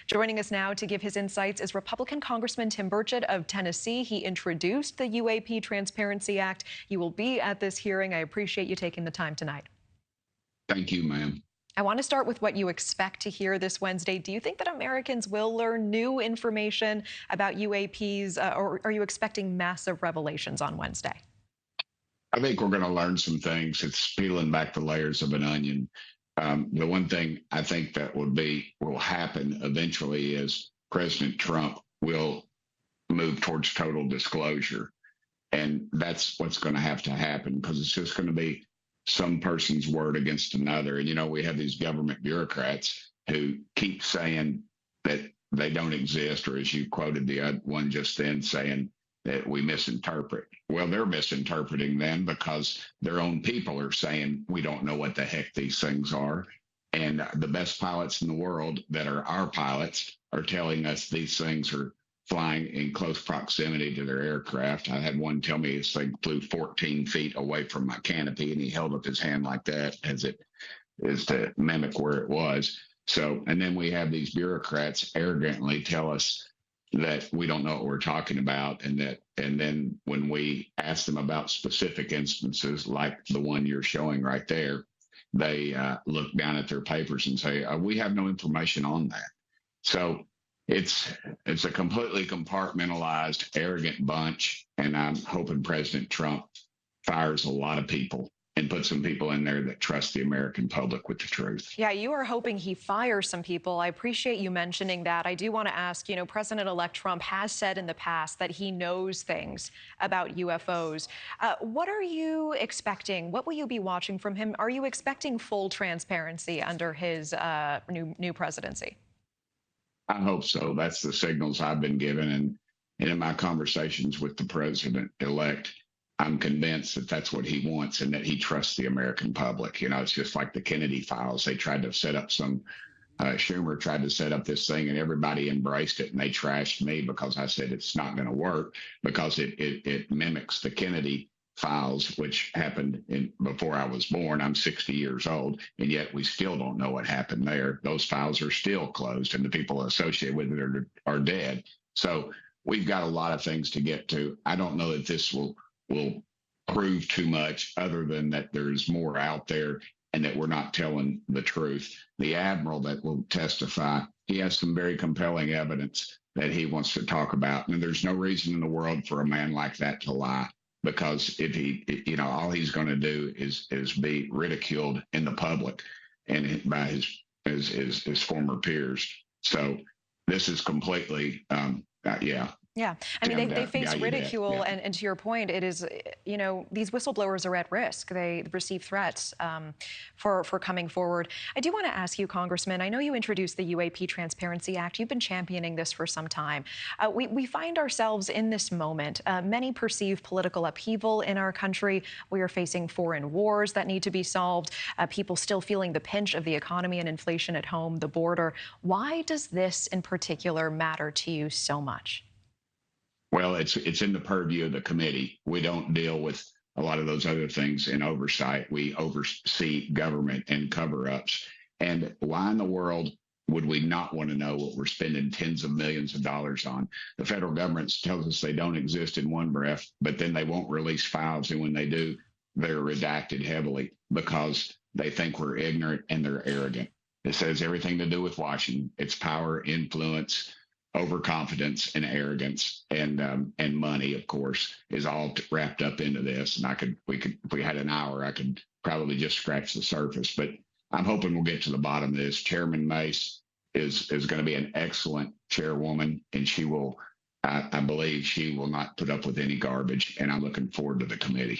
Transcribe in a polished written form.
Joining us now to give his insights is Republican Congressman Tim Burchett of Tennessee. He introduced the UAP Transparency Act. You will be at this hearing. I appreciate you taking the time tonight. Thank you, ma'am. I want to start with what you expect to hear this Wednesday. Do you think that Americans will learn new information about UAPs, or are you expecting massive revelations on Wednesday? I think we're going to learn some things. It's peeling back the layers of an onion. The one thing I think that will happen eventually is President Trump will move towards total disclosure. And that's what's going to have to happen, because it's just going to be some person's word against another. And, you know, we have these government bureaucrats who keep saying that they don't exist, or as you quoted the one just then, saying that we misinterpret. Well, they're misinterpreting then, because their own people are saying we don't know what the heck these things are. And the best pilots in the world that are our pilots are telling us these things are flying in close proximity to their aircraft. I had one tell me this thing flew 14 feet away from my canopy, and he held up his hand like that as it is to mimic where it was. So, and then we have these bureaucrats arrogantly tell us that we don't know what we're talking about, and then when we ask them about specific instances like the one you're showing right there, they look down at their papers and say, we have no information on that. So it's a completely compartmentalized, arrogant bunch, and I'm hoping President Trump fires a lot of people and put some people in there that trust the American public with the truth. Yeah, you are hoping he fires some people. I appreciate you mentioning that. I do want to ask, President-elect Trump has said in the past that he knows things about UFOs. What are you expecting? What will you be watching from him? Are you expecting full transparency under his new presidency? I hope so. That's the signals I've been given. And in my conversations with the president-elect, I'm convinced that that's what he wants, and that he trusts the American public. You know, it's just like the Kennedy files. They tried to set up Schumer tried to set up this thing, and everybody embraced it, and they trashed me because I said it's not going to work, because it mimics the Kennedy files, which happened before I was born. I'm 60 years old, and yet we still don't know what happened there. Those files are still closed, and the people associated with it are dead. So we've got a lot of things to get to. I don't know that this will prove too much, other than that there's more out there and that we're not telling the truth. The admiral that will testify, he has some very compelling evidence that he wants to talk about. And there's no reason in the world for a man like that to lie, because if he, all he's going to do is be ridiculed in the public and by his former peers. So this is completely, Yeah, I mean, they face ridicule, and to your point, it is, these whistleblowers are at risk. They receive threats for coming forward. I do want to ask you, Congressman, I know you introduced the UAP Transparency Act. You've been championing this for some time. We find ourselves in this moment. Many perceive political upheaval in our country. We are facing foreign wars that need to be solved. People still feeling the pinch of the economy and inflation at home, the border. Why does this in particular matter to you so much? Well, it's in the purview of the committee. We don't deal with a lot of those other things in oversight. We oversee government and cover-ups. And why in the world would we not want to know what we're spending tens of millions of dollars on? The federal government tells us they don't exist in one breath, but then they won't release files. And when they do, they're redacted heavily because they think we're ignorant and they're arrogant. It says everything to do with Washington. It's power, influence, overconfidence, and arrogance, and money, of course, is all wrapped up into this. And if we had an hour, I could probably just scratch the surface. But I'm hoping we'll get to the bottom of this. Chairman Mace is going to be an excellent chairwoman, and she will, I believe, she will not put up with any garbage. And I'm looking forward to the committee.